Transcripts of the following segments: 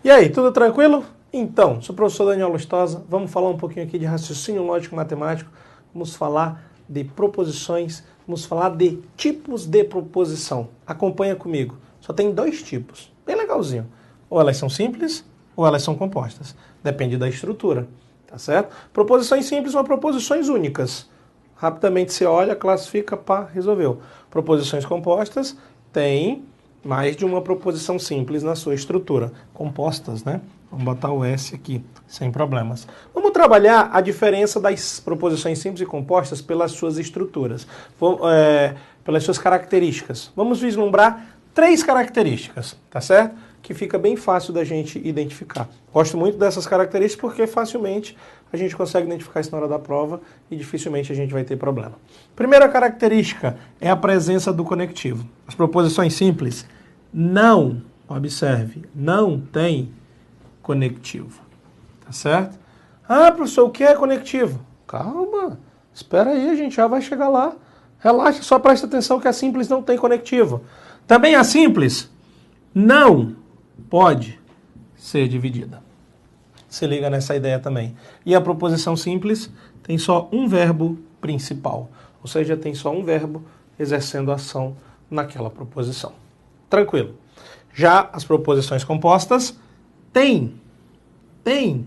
E aí, tudo tranquilo? Então, sou o professor Daniel Lustosa, vamos falar um pouquinho aqui de raciocínio lógico matemático, vamos falar de proposições, vamos falar de tipos de proposição. Acompanha comigo. Só tem dois tipos, bem legalzinho. Ou elas são simples, ou elas são compostas. Depende da estrutura, tá certo? Proposições simples ou proposições únicas. Rapidamente você olha, classifica, pá, resolveu. Proposições compostas tem mais de uma proposição simples na sua estrutura. Compostas, né? Vamos botar o S aqui, sem problemas. Vamos trabalhar a diferença das proposições simples e compostas pelas suas estruturas, pelas suas características. Vamos vislumbrar 3 características, tá certo? Que fica bem fácil da gente identificar. Gosto muito dessas características porque facilmente a gente consegue identificar isso na hora da prova e dificilmente a gente vai ter problema. Primeira característica é a presença do conectivo. As proposições simples não, observe, não tem conectivo, tá certo? Ah, professor, o que é conectivo? Calma, espera aí, a gente já vai chegar lá. Relaxa, só presta atenção que a simples não tem conectivo. Também a simples não pode ser dividida. Se liga nessa ideia também. E a proposição simples tem só um verbo principal, ou seja, tem só um verbo exercendo ação naquela proposição. Tranquilo. Já as proposições compostas têm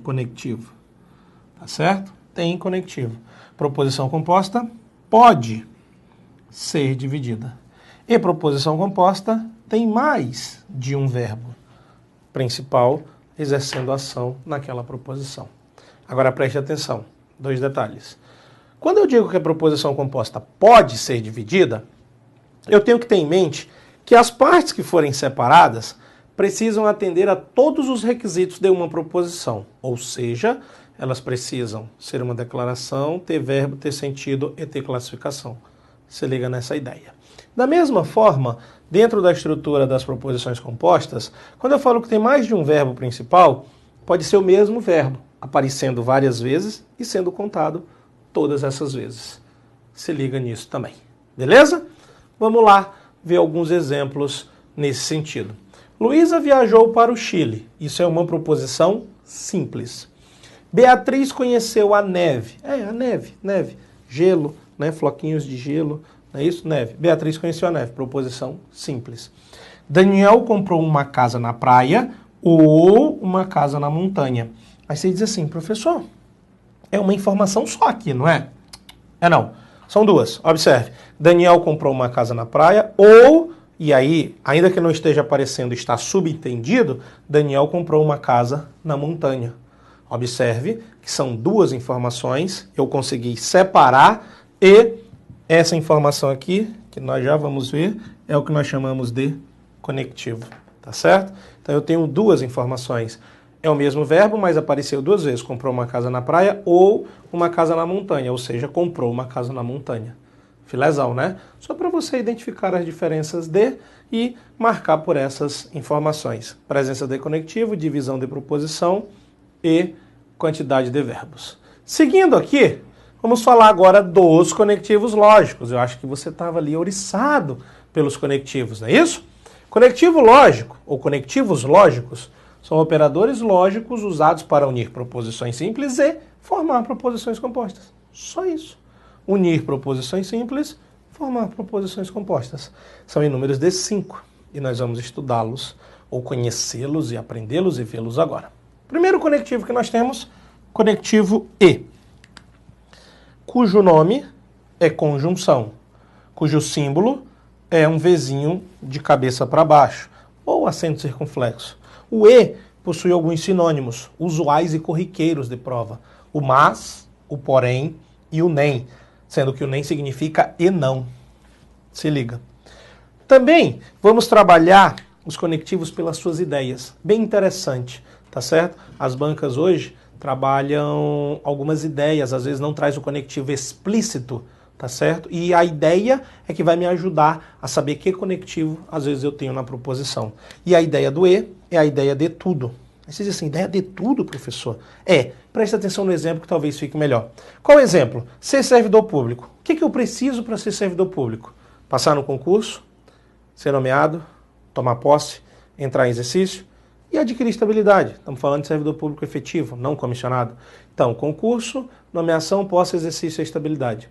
conectivo, tá certo? Tem conectivo. Proposição composta pode ser dividida. E proposição composta tem mais de um verbo principal exercendo ação naquela proposição. Agora preste atenção, 2 detalhes. Quando eu digo que a proposição composta pode ser dividida, eu tenho que ter em mente que as partes que forem separadas precisam atender a todos os requisitos de uma proposição, ou seja, elas precisam ser uma declaração, ter verbo, ter sentido e ter classificação. Se liga nessa ideia. Da mesma forma, dentro da estrutura das proposições compostas, quando eu falo que tem mais de um verbo principal, pode ser o mesmo verbo, aparecendo várias vezes e sendo contado todas essas vezes. Se liga nisso também. Beleza? Vamos lá ver alguns exemplos nesse sentido. Luísa viajou para o Chile. Isso é uma proposição simples. Beatriz conheceu a neve. A neve. Gelo, né? Floquinhos de gelo. Não é isso? Neve. Beatriz conheceu a neve. Proposição simples. Daniel comprou uma casa na praia ou uma casa na montanha. Aí você diz assim, professor, é uma informação só aqui, não é? Não. São duas. Observe. Daniel comprou uma casa na praia ou, e aí, ainda que não esteja aparecendo, está subentendido, Daniel comprou uma casa na montanha. Observe que são duas informações, eu consegui separar e essa informação aqui, que nós já vamos ver, é o que nós chamamos de conectivo, tá certo? Então eu tenho duas informações. É o mesmo verbo, mas apareceu 2 vezes. Comprou uma casa na praia ou uma casa na montanha, ou seja, comprou uma casa na montanha. Filezão, né? Só para você identificar as diferenças de e marcar por essas informações. Presença de conectivo, divisão de proposição e quantidade de verbos. Seguindo aqui, vamos falar agora dos conectivos lógicos. Eu acho que você estava ali ouriçado pelos conectivos, não é isso? Conectivo lógico, ou conectivos lógicos, são operadores lógicos usados para unir proposições simples e formar proposições compostas. Só isso. Unir proposições simples, formar proposições compostas. São em números de 5 e nós vamos estudá-los, ou conhecê-los e aprendê-los e vê-los agora. Primeiro conectivo que nós temos, conectivo E, cujo nome é conjunção, cujo símbolo é um Vzinho de cabeça para baixo, ou acento circunflexo. O E possui alguns sinônimos, usuais e corriqueiros de prova. O mas, o porém e o nem, sendo que o nem significa e não. Se liga. Também vamos trabalhar os conectivos pelas suas ideias. Bem interessante, tá certo? As bancas hoje trabalham algumas ideias, às vezes não traz o conectivo explícito, tá certo? E a ideia é que vai me ajudar a saber que conectivo às vezes eu tenho na proposição. E a ideia do E é a ideia de tudo. Aí você diz assim, ideia de tudo, professor? Presta atenção no exemplo que talvez fique melhor. Qual o exemplo? Ser servidor público. O que eu preciso para ser servidor público? Passar no concurso, ser nomeado, tomar posse, entrar em exercício. E adquirir estabilidade. Estamos falando de servidor público efetivo, não comissionado. Então, concurso, nomeação, posse, exercício e estabilidade.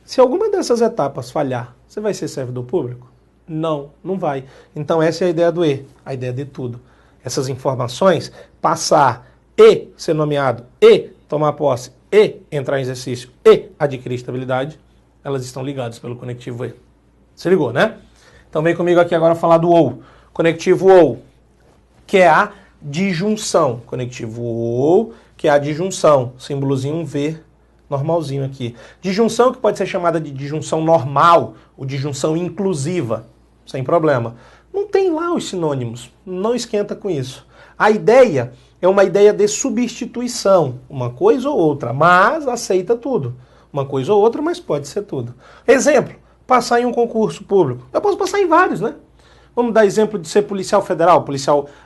Se alguma dessas etapas falhar, você vai ser servidor público? Não, não vai. Então essa é a ideia do E, a ideia de tudo. Essas informações, passar e ser nomeado, e tomar posse, e entrar em exercício, e adquirir estabilidade, elas estão ligadas pelo conectivo E. Se ligou, né? Então vem comigo aqui agora falar do OU. Conectivo OU, que é a disjunção. Conectivo OU, que é a disjunção. Símbolozinho um V normalzinho aqui. Disjunção que pode ser chamada de disjunção normal ou disjunção inclusiva, sem problema. Não tem lá os sinônimos, não esquenta com isso. A ideia é uma ideia de substituição, uma coisa ou outra, mas aceita tudo. Uma coisa ou outra, mas pode ser tudo. Exemplo, passar em um concurso público. Eu posso passar em vários, né? Vamos dar exemplo de ser policial federal,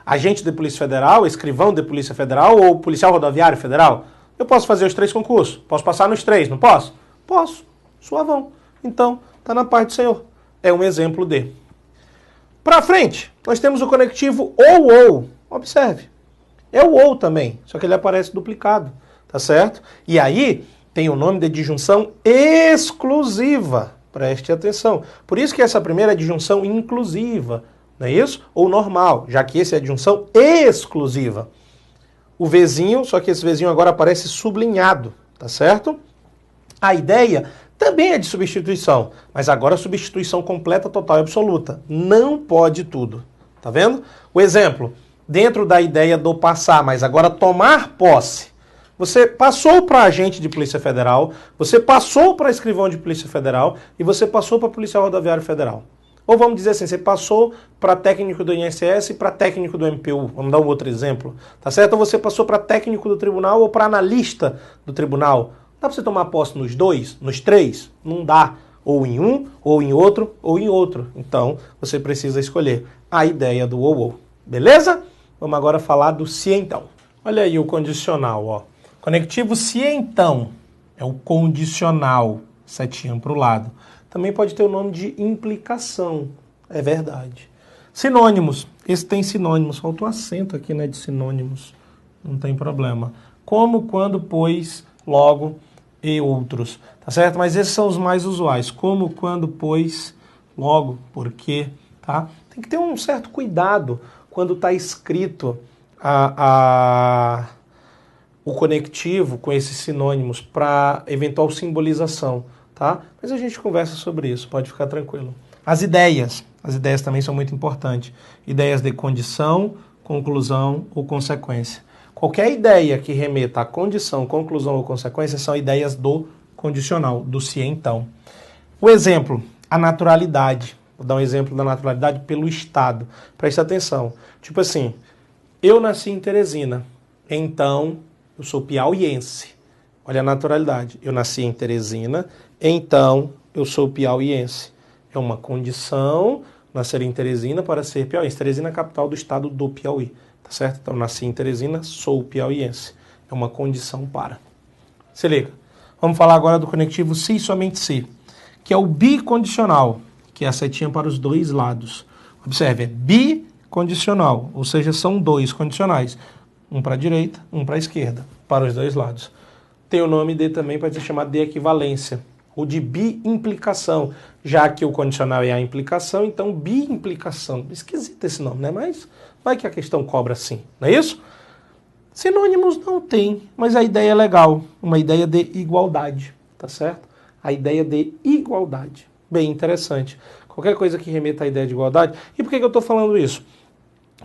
agente de polícia federal, escrivão de polícia federal ou policial rodoviário federal. Eu posso fazer os 3 concursos, posso passar nos 3, não posso? Posso, suavão. Então, está na parte do Senhor. É um exemplo de. Para frente, nós temos o conectivo ou. Observe, é o ou também, só que ele aparece duplicado, tá certo? E aí, tem o nome de disjunção exclusiva. Preste atenção. Por isso que essa primeira é disjunção inclusiva, não é isso? Ou normal, já que esse é a disjunção exclusiva. O Vzinho, só que esse Vzinho agora aparece sublinhado, tá certo? A ideia também é de substituição, mas agora substituição completa, total e absoluta. Não pode tudo, tá vendo? O exemplo, dentro da ideia do passar, mas agora tomar posse. Você passou para agente de Polícia Federal, você passou para escrivão de Polícia Federal e você passou para policial rodoviário federal. Ou vamos dizer assim, você passou para técnico do INSS e para técnico do MPU. Vamos dar um outro exemplo. Tá certo? Ou você passou para técnico do tribunal ou para analista do tribunal. Dá para você tomar posse nos 2, nos 3? Não dá. Ou em um, ou em outro, ou em outro. Então, você precisa escolher a ideia do ou. Beleza? Vamos agora falar do se então. Olha aí o condicional, ó. Conectivo se então é o condicional, setinha para o lado. Também pode ter o nome de implicação, é verdade. Sinônimos, esse tem sinônimos, falta um acento aqui, né, de sinônimos, não tem problema. Como, quando, pois, logo e outros, tá certo? Mas esses são os mais usuais, como, quando, pois, logo, porque, tá? Tem que ter um certo cuidado quando está escrito o conectivo com esses sinônimos para eventual simbolização, tá? Mas a gente conversa sobre isso, pode ficar tranquilo. As ideias também são muito importantes. Ideias de condição, conclusão ou consequência. Qualquer ideia que remeta a condição, conclusão ou consequência são ideias do condicional, do se então. O exemplo, a naturalidade. Vou dar um exemplo da naturalidade pelo estado. Preste atenção. Tipo assim, eu nasci em Teresina, então eu sou piauiense. Olha a naturalidade. Eu nasci em Teresina, então eu sou piauiense. É uma condição nascer em Teresina para ser piauiense. Teresina é a capital do estado do Piauí, tá certo? Então nasci em Teresina, sou piauiense. É uma condição para. Se liga. Vamos falar agora do conectivo se e somente se, que é o bicondicional, que é a setinha para os 2 lados. Observe, é bicondicional, ou seja, são 2 condicionais. Um para a direita, um para a esquerda, para os 2 lados. Tem o nome de também, pode ser chamado de equivalência, ou de bi-implicação, já que o condicional é a implicação, então bi-implicação. Esquisito esse nome, né? Mas vai que a questão cobra assim, não é isso? Sinônimos não tem, mas a ideia é legal, uma ideia de igualdade, tá certo? A ideia de igualdade, bem interessante. Qualquer coisa que remeta à ideia de igualdade. E por que eu estou falando isso?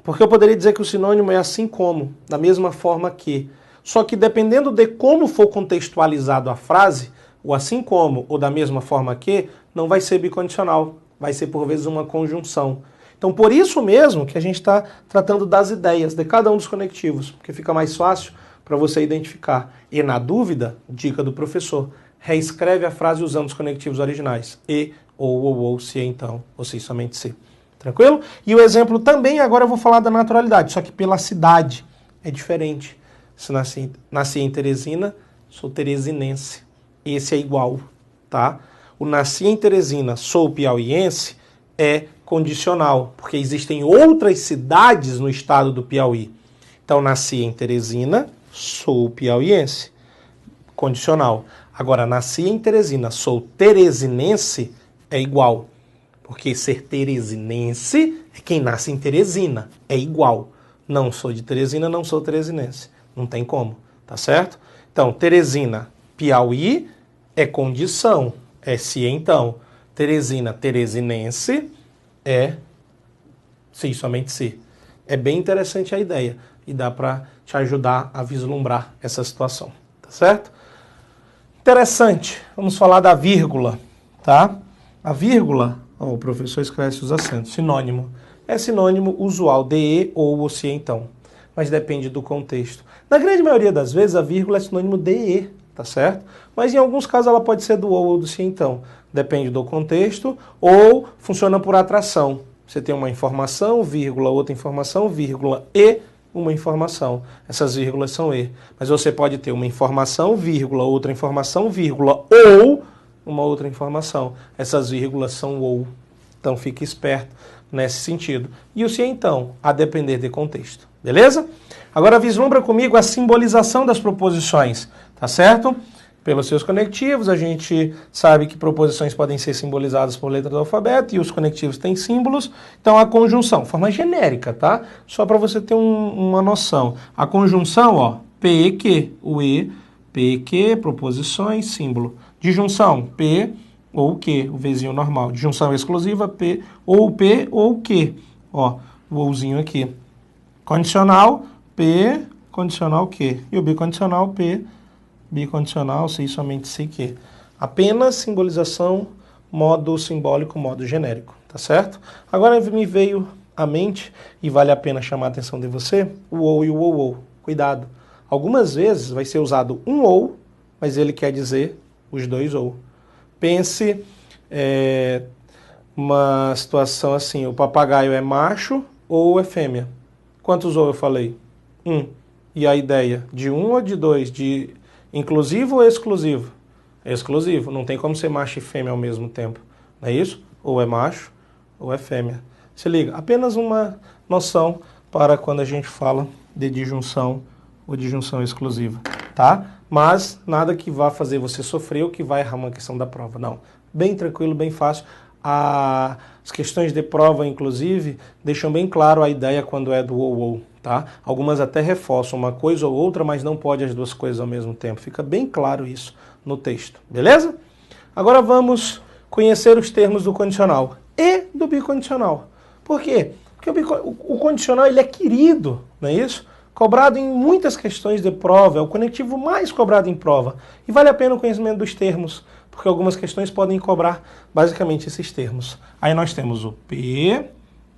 Porque eu poderia dizer que o sinônimo é assim como, da mesma forma que. Só que dependendo de como for contextualizado a frase, o assim como ou da mesma forma que, não vai ser bicondicional, vai ser por vezes uma conjunção. Então por isso mesmo que a gente está tratando das ideias de cada um dos conectivos, porque fica mais fácil para você identificar. E na dúvida, dica do professor, reescreve a frase usando os conectivos originais. E, ou, se, então, ou se, somente se. Tranquilo? E o exemplo também, agora eu vou falar da naturalidade, só que pela cidade é diferente. Se nasci em Teresina, sou teresinense. Esse é igual, tá? O nasci em Teresina, sou piauiense, é condicional, porque existem outras cidades no estado do Piauí. Então, nasci em Teresina, sou piauiense. Condicional. Agora, nasci em Teresina, sou teresinense, é igual. Porque ser teresinense é quem nasce em Teresina, é igual. Não sou de Teresina, não sou teresinense. Não tem como, tá certo? Então, Teresina, Piauí é condição, é se então. Teresina, teresinense é se, somente se. É bem interessante a ideia e dá para te ajudar a vislumbrar essa situação, tá certo? Interessante, vamos falar da vírgula, tá? A vírgula, o professor escreve os acentos, sinônimo. É sinônimo usual de e ou o se então, mas depende do contexto. Na grande maioria das vezes, a vírgula é sinônimo de e, tá certo? Mas em alguns casos ela pode ser do ou do se então. Depende do contexto ou funciona por atração. Você tem uma informação, vírgula, outra informação, vírgula, e uma informação. Essas vírgulas são e. Mas você pode ter uma informação, vírgula, outra informação, vírgula, ou uma outra informação. Essas vírgulas são ou. Então fique esperto nesse sentido. E o se então, a depender de contexto. Beleza? Agora vislumbra comigo a simbolização das proposições. Tá certo? Pelos seus conectivos, a gente sabe que proposições podem ser simbolizadas por letras do alfabeto e os conectivos têm símbolos. Então, a conjunção, forma genérica, tá? Só para você ter uma noção. A conjunção, ó, P e Q, o E, P e Q, proposições, símbolo. Disjunção, P ou Q, o Vzinho normal. Disjunção exclusiva, P ou Q, ó, o ouzinho aqui. Condicional, P, condicional Q. E o bicondicional, P, bicondicional, se somente se que. Apenas simbolização, modo simbólico, modo genérico, tá certo? Agora me veio à mente, e vale a pena chamar a atenção de você, o ou e o ou. Cuidado. Algumas vezes vai ser usado um ou, mas ele quer dizer os dois ou. Pense uma situação assim, o papagaio é macho ou é fêmea? Quantos ou eu falei? Um. E a ideia? De um ou de dois? De inclusivo ou exclusivo? É exclusivo, não tem como ser macho e fêmea ao mesmo tempo. Não é isso? Ou é macho ou é fêmea. Se liga, apenas uma noção para quando a gente fala de disjunção ou disjunção exclusiva, tá? Mas nada que vá fazer você sofrer ou que vai errar uma questão da prova, não. Bem tranquilo, bem fácil. As questões de prova, inclusive, deixam bem claro a ideia quando é do ou, tá? Algumas até reforçam uma coisa ou outra, mas não pode as duas coisas ao mesmo tempo. Fica bem claro isso no texto, beleza? Agora vamos conhecer os termos do condicional e do bicondicional. Por quê? Porque o condicional ele é querido, não é isso? Cobrado em muitas questões de prova, é o conectivo mais cobrado em prova. E vale a pena o conhecimento dos termos, porque algumas questões podem cobrar basicamente esses termos. Aí nós temos o P,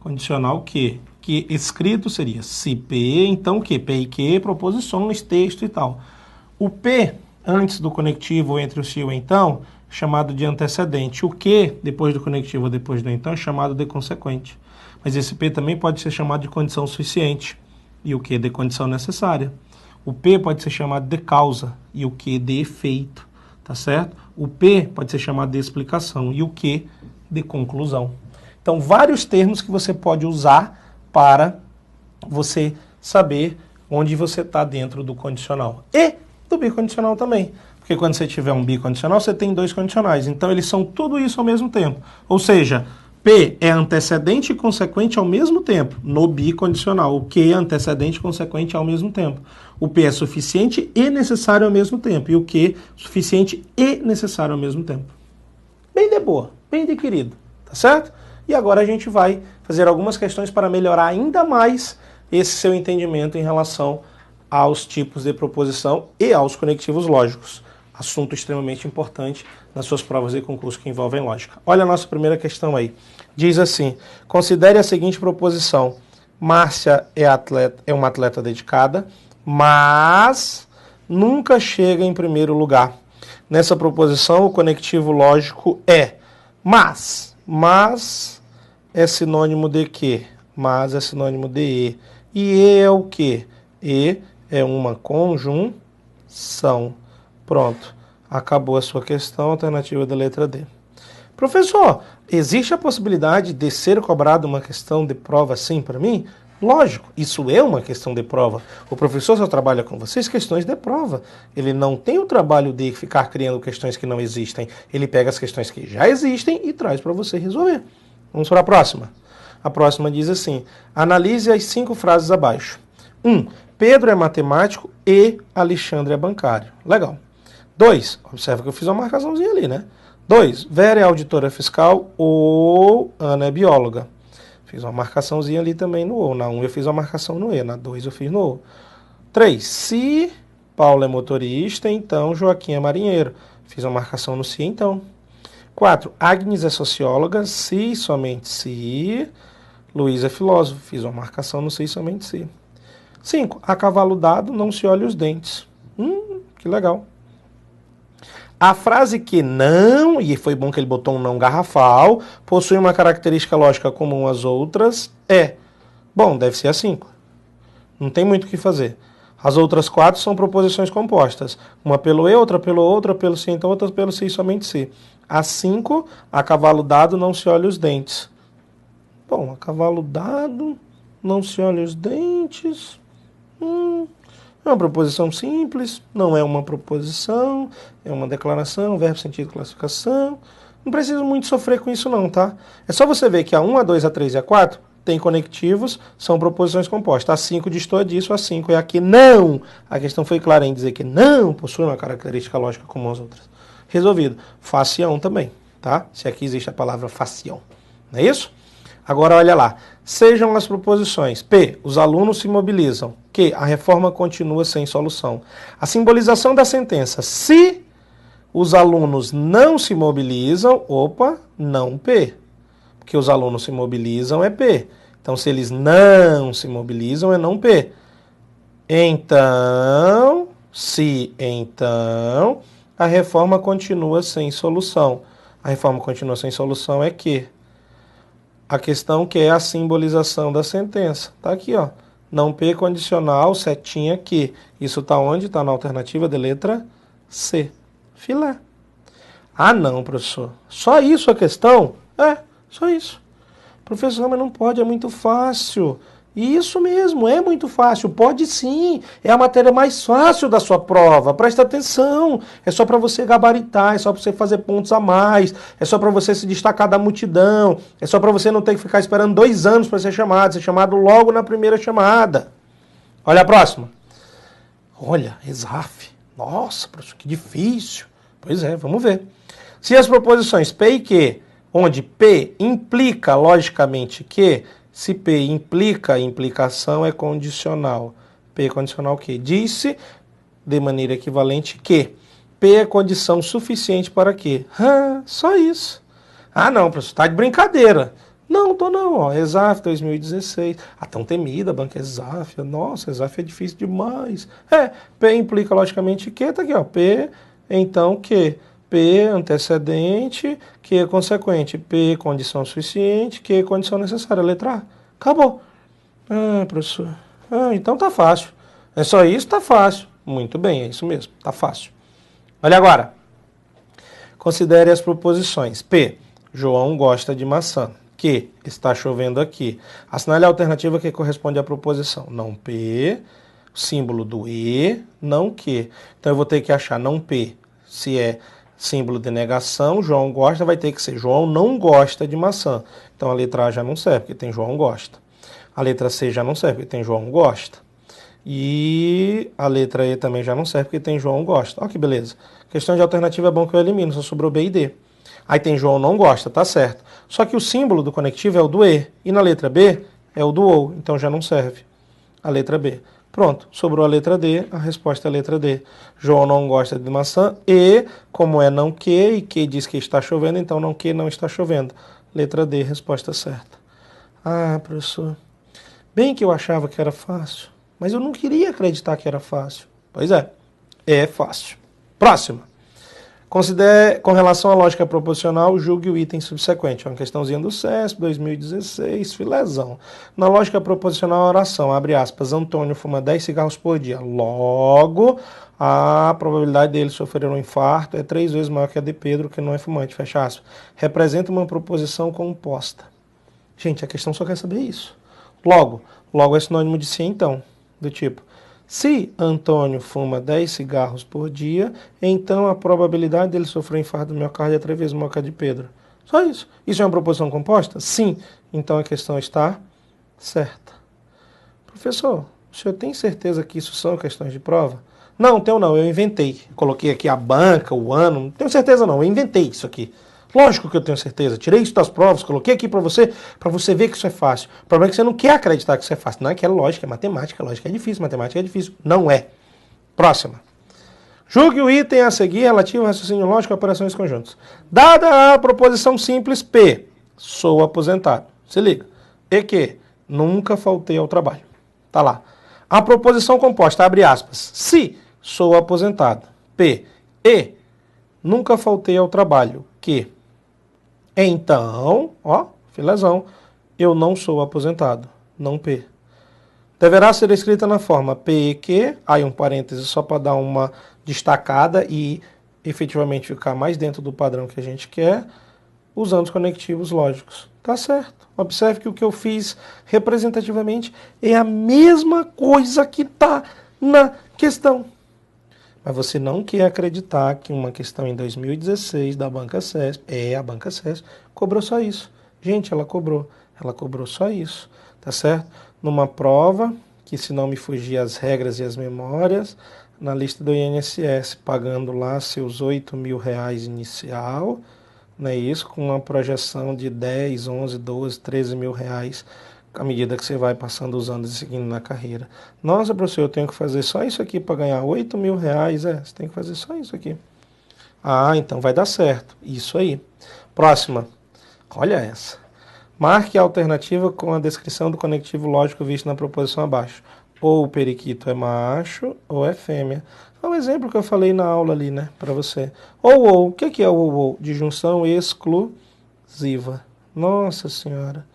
condicional que escrito seria se P, então o que? P e Q, proposições, texto e tal. O P, antes do conectivo entre o se e o então, é chamado de antecedente. O que, depois do conectivo ou depois do então, é chamado de consequente. Mas esse P também pode ser chamado de condição suficiente. E o que de condição necessária. O P pode ser chamado de causa e o que de efeito, tá certo? O P pode ser chamado de explicação e o que de conclusão. Então, vários termos que você pode usar para você saber onde você está dentro do condicional. E do bicondicional também. Porque quando você tiver um bicondicional, você tem dois condicionais. Então, eles são tudo isso ao mesmo tempo. Ou seja, P é antecedente e consequente ao mesmo tempo, no bicondicional. O Q é antecedente e consequente ao mesmo tempo. O P é suficiente e necessário ao mesmo tempo. E o Q, suficiente e necessário ao mesmo tempo. Bem de boa, bem de querido, tá certo? E agora a gente vai fazer algumas questões para melhorar ainda mais esse seu entendimento em relação aos tipos de proposição e aos conectivos lógicos. Assunto extremamente importante nas suas provas de concurso que envolvem lógica. Olha a nossa primeira questão aí. Diz assim, considere a seguinte proposição. Márcia é uma atleta dedicada, mas nunca chega em primeiro lugar. Nessa proposição, o conectivo lógico é mas. Mas é sinônimo de quê? Mas é sinônimo de e. E é o quê? E é uma conjunção. Pronto. Acabou a sua questão, alternativa da letra D. Professor, existe a possibilidade de ser cobrada uma questão de prova assim para mim? Lógico, isso é uma questão de prova. O professor só trabalha com vocês questões de prova. Ele não tem o trabalho de ficar criando questões que não existem. Ele pega as questões que já existem e traz para você resolver. Vamos para a próxima. A próxima diz assim: analise as 5 frases abaixo. 1. Pedro é matemático e Alexandre é bancário. Legal. 2. Observa que eu fiz uma marcaçãozinha ali, né? 2. Vera é auditora fiscal ou Ana é bióloga. Fiz uma marcaçãozinha ali também no ou. Na 1 eu fiz uma marcação no e. Na 2 eu fiz no ou. 3. Se Paulo é motorista, então Joaquim é marinheiro. Fiz uma marcação no se, então. 4. Agnes é socióloga, se somente se. Luiz é filósofo. Fiz uma marcação no se somente se. 5. A cavalo dado não se olha os dentes. Que legal. A frase que não, e foi bom que ele botou um não garrafal, possui uma característica lógica comum às outras, é. Bom, deve ser a 5. Não tem muito o que fazer. As outras 4 são proposições compostas. Uma pelo e, outra pelo outra, pelo se, então outra pelo se e somente se. A 5, a cavalo dado não se olha os dentes. Bom, a cavalo dado não se olha os dentes. É uma proposição simples, não é uma proposição, é uma declaração, verbo, sentido, classificação. Não precisa muito sofrer com isso não, tá? É só você ver que a 1, a 2, a 3 e a 4 tem conectivos, são proposições compostas. A 5 destoa disso, a 5 é a que não. A questão foi clara em dizer que não possui uma característica lógica como as outras. Resolvido. Facião também, tá? Se aqui existe a palavra facião. Não é isso? Agora olha lá. Sejam as proposições. P. Os alunos se mobilizam. Q. A reforma continua sem solução. A simbolização da sentença. Se os alunos não se mobilizam, não P. Porque os alunos se mobilizam é P. Então, se eles não se mobilizam, é não P. Então, a reforma continua sem solução. A reforma continua sem solução é Q. A questão que é a simbolização da sentença. Tá aqui, ó. Não P condicional, setinha Q. Isso tá onde? Tá na alternativa de letra C. Filé. Ah, não, professor. Só isso a questão? É, só isso. Professor, mas não pode, é muito fácil. Isso mesmo, é muito fácil. Pode sim. É a matéria mais fácil da sua prova. Presta atenção. É só para você gabaritar, é só para você fazer pontos a mais, é só para você se destacar da multidão, é só para você não ter que ficar esperando 2 anos para ser chamado logo na primeira chamada. Olha a próxima. Olha, ESAF. Nossa, professor, que difícil. Pois é, vamos ver. Se as proposições P e Q, onde P implica logicamente que, se P implica, implicação é condicional. P é condicional que? Disse de maneira equivalente que P é condição suficiente para quê? Só isso. Ah, não, professor, tá de brincadeira. Não, tô não, ó. ESAF 2016. Tão temida a banca ESAF. Nossa, ESAF é difícil demais. P implica logicamente que, tá aqui, ó. P, então que? P, antecedente, Q é consequente. P, condição suficiente, Q, condição necessária. Letra A. Acabou. Professor. Então tá fácil. É só isso, tá fácil. Muito bem, é isso mesmo, tá fácil. Olha agora. Considere as proposições. P, João gosta de maçã. Q, está chovendo aqui. Assinale a alternativa que corresponde à proposição. Não P, símbolo do E, não Q. Então eu vou ter que achar não P, se é símbolo de negação, João gosta, vai ter que ser João não gosta de maçã. Então a letra A já não serve, porque tem João gosta. A letra C já não serve, porque tem João gosta. E a letra E também já não serve, porque tem João gosta. Olha que beleza. Questão de alternativa é bom que eu elimino, só sobrou B e D. Aí tem João não gosta, tá certo. Só que o símbolo do conectivo é o do E. E na letra B é o do OU, então já não serve. A letra B. Pronto, sobrou a letra D, a resposta é a letra D. João não gosta de maçã e, como é não que, e que diz que está chovendo, então não que não está chovendo. Letra D, resposta certa. Professor, bem que eu achava que era fácil, mas eu não queria acreditar que era fácil. Pois é fácil. Próxima. Considere, com relação à lógica proposicional, julgue o item subsequente. É uma questãozinha do CESP, 2016, filézão. Na lógica proposicional, a oração, abre aspas, Antônio fuma 10 cigarros por dia. Logo, a probabilidade dele sofrer um infarto é 3 vezes maior que a de Pedro, que não é fumante, fecha aspas. Representa uma proposição composta. Gente, a questão só quer saber isso. Logo é sinônimo de se então, do tipo, se Antônio fuma 10 cigarros por dia, então a probabilidade dele sofrer infarto do miocárdio é 3 vezes maior que a de Pedro. Só isso. Isso é uma proposição composta? Sim. Então a questão está certa. Professor, o senhor tem certeza que isso são questões de prova? Não, tenho não, eu inventei. Coloquei aqui a banca, o ano, não tenho certeza não, eu inventei isso aqui. Lógico que eu tenho certeza, tirei isso das provas, coloquei aqui para você ver que isso é fácil. O problema é que você não quer acreditar que isso é fácil. Não é que é lógica, é matemática, lógica é difícil, matemática é difícil. Não é. Próxima. Julgue o item a seguir relativo ao raciocínio lógico e operações conjuntas. Dada a proposição simples P, sou aposentado. Se liga. E que nunca faltei ao trabalho. Tá lá. A proposição composta, abre aspas. Se sou aposentado. P. E nunca faltei ao trabalho. Que. Então, ó, filezão, eu não sou aposentado. Não P. Deverá ser escrita na forma P e Q, aí um parêntese só para dar uma destacada e efetivamente ficar mais dentro do padrão que a gente quer, usando os conectivos lógicos. Tá certo. Observe que o que eu fiz representativamente é a mesma coisa que está na questão. Mas você não quer acreditar que uma questão em 2016 da Banca CESP, a Banca CESP, cobrou só isso. Gente, ela cobrou só isso, tá certo? Numa prova, que se não me fugir as regras e as memórias, na lista do INSS, pagando lá seus R$ 8.000 inicial, não é isso? Com uma projeção de 10, 11, 12, 13 mil reais à medida que você vai passando os anos e seguindo na carreira. Nossa, professor, eu tenho que fazer só isso aqui para ganhar R$ 8.000? Você tem que fazer só isso aqui. Ah, então vai dar certo. Isso aí. Próxima. Olha essa. Marque a alternativa com a descrição do conectivo lógico visto na proposição abaixo. Ou o periquito é macho ou é fêmea. É um exemplo que eu falei na aula ali, né, para você. Ou. O que é o ou? De junção exclusiva. Nossa Senhora.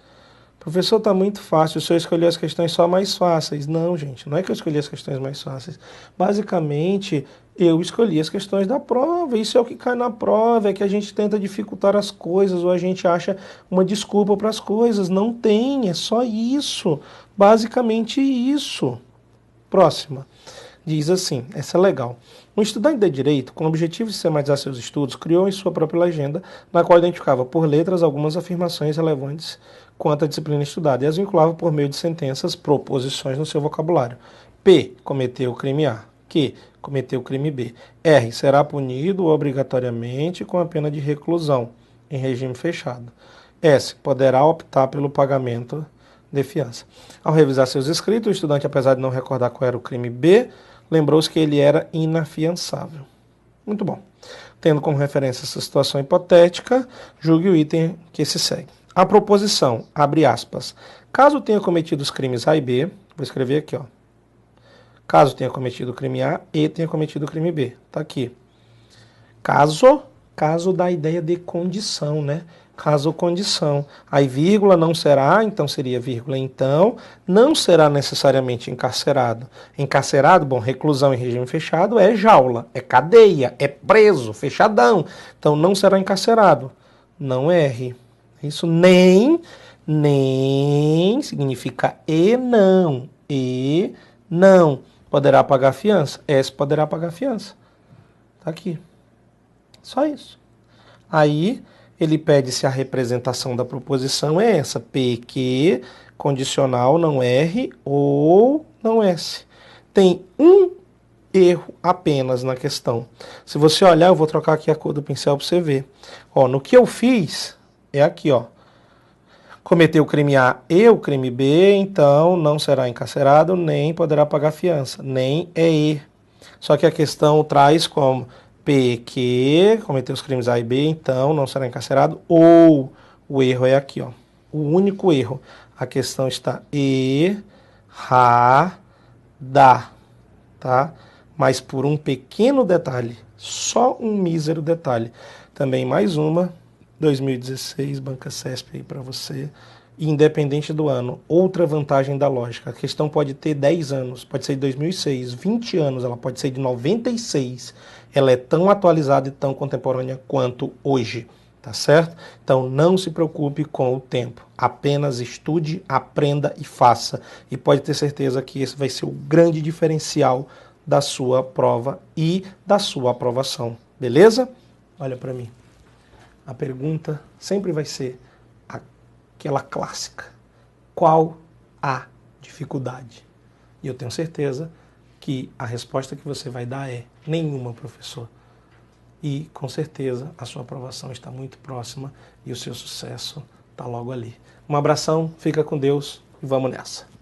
Professor, está muito fácil, o senhor escolheu as questões só mais fáceis. Não, gente, não é que eu escolhi as questões mais fáceis. Basicamente, eu escolhi as questões da prova. Isso é o que cai na prova, é que a gente tenta dificultar as coisas ou a gente acha uma desculpa para as coisas. Não tem, é só isso. Basicamente isso. Próxima. Diz assim, essa é legal. Um estudante de direito, com o objetivo de sistematizar seus estudos, criou em sua própria legenda, na qual identificava por letras algumas afirmações relevantes quanto à disciplina estudada e as vinculava por meio de sentenças, proposições no seu vocabulário. P. Cometeu o crime A. Q. Cometeu o crime B. R. Será punido obrigatoriamente com a pena de reclusão, em regime fechado. S. Poderá optar pelo pagamento de fiança. Ao revisar seus escritos, o estudante, apesar de não recordar qual era o crime B, lembrou-se que ele era inafiançável. Muito bom. Tendo como referência essa situação hipotética, julgue o item que se segue. A proposição, abre aspas, caso tenha cometido os crimes A e B, vou escrever aqui, ó. Caso tenha cometido o crime A e tenha cometido o crime B. Tá aqui. Caso dá a ideia de condição, né? Caso condição. Aí vírgula não será, então seria vírgula então, não será necessariamente encarcerado. Encarcerado, bom, reclusão em regime fechado é jaula, é cadeia, é preso, fechadão. Então não será encarcerado. Não erre. Isso nem significa e não. Poderá pagar fiança. S poderá pagar fiança. Tá aqui. Só isso. Aí ele pede se a representação da proposição é essa. P, Q, condicional, não R ou não S. Tem um erro apenas na questão. Se você olhar, eu vou trocar aqui a cor do pincel para você ver. Ó, no que eu fiz, é aqui, ó. Cometeu o crime A e o crime B, então não será encarcerado, nem poderá pagar fiança, nem é E. Só que a questão traz como P, que cometeu os crimes A e B, então não será encarcerado, ou o erro é aqui, ó. O único erro. A questão está errada, tá? Mas por um pequeno detalhe, só um mísero detalhe. Também mais uma, 2016, Banca CESP aí para você. Independente do ano, outra vantagem da lógica. A questão pode ter 10 anos, pode ser de 2006, 20 anos, ela pode ser de 96. Ela é tão atualizada e tão contemporânea quanto hoje, tá certo? Então não se preocupe com o tempo, apenas estude, aprenda e faça. E pode ter certeza que esse vai ser o grande diferencial da sua prova e da sua aprovação, beleza? Olha para mim. A pergunta sempre vai ser aquela clássica: qual a dificuldade? E eu tenho certeza que a resposta que você vai dar é nenhuma, professor. E com certeza a sua aprovação está muito próxima e o seu sucesso está logo ali. Um abração, fica com Deus e vamos nessa.